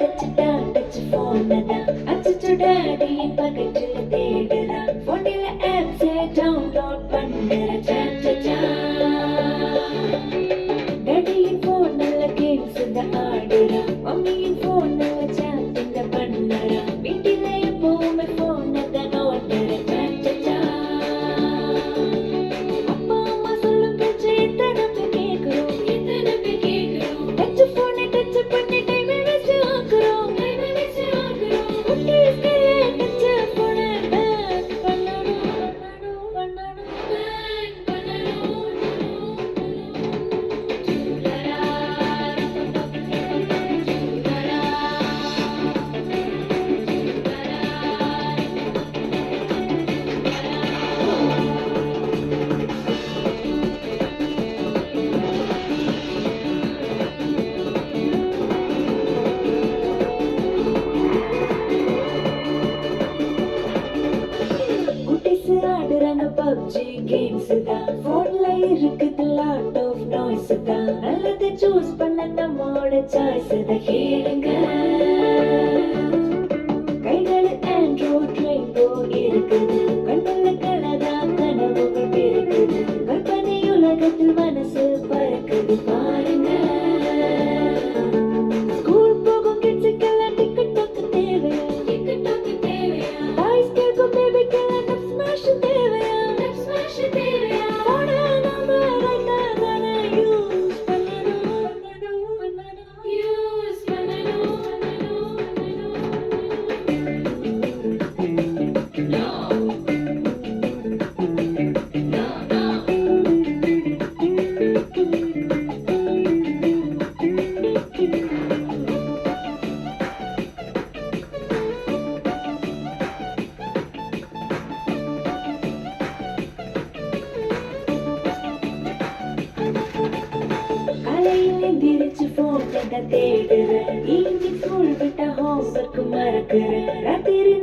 வச்சுட்டா டச் போனதான் அச்சோ டாடி பக்கத்துல தேடுறா போனில ஆப்ஸை டவுன்லோட் பண்ணுற சாச்சா டாடியின் போன்ல கேம்ஸ் தான் ஆடுறா மம்மியின் போன்ல சாட்டிங் பண்ணுறா வீட்டில எப்பவுமே போன் தான் நோட்டுற சாச்சா அப்பா அம்மா சொல்லும் பேச்சு எத்தனை கேட்கிறோம் டச் போனை டச் பண்ணி டைம் வேஸ்ட் ஆக்குறோம் குட்டீஸ்க்கு டச் போனை பேன் பண்ணணும் குட்டீஸ் ஆடுறாங்க பப்ஜி கேம்ஸ் தான் போன்ல இருக்குது லாட் ஆஃப் நாய்ஸ் தான் நல்லதை சூஸ் பண்ண நம்மோட சாய்ஸ் தான் கேளுங்க கைகள் ஆண்ட்ராய்ட் ரெயின்போ இருக்குது கண்ணுல கலரா கனவுகள் இருக்குது கற்பனை உலகத்தில் மனசு பறக்குது பாருங்க ஸ்கூல் போகும் கிட்ஸுக்கெல்லாம் டிக்கெட் தேவையா டாய்ஸ் கேட்கும் பேபிக்கெல்லாம் நப் ஸ்மாஷ் தேவையா போன நம்ம ரைட்டா தானே யூஸ் பண்ணணும் காலையில் எந்திரிச்சு போன் தான் தேடுறேன் ஈவினிங் ஸ்கூல் விட்ட ஹோம்ஒர்க் மறக்கிறேன் ராத்திரி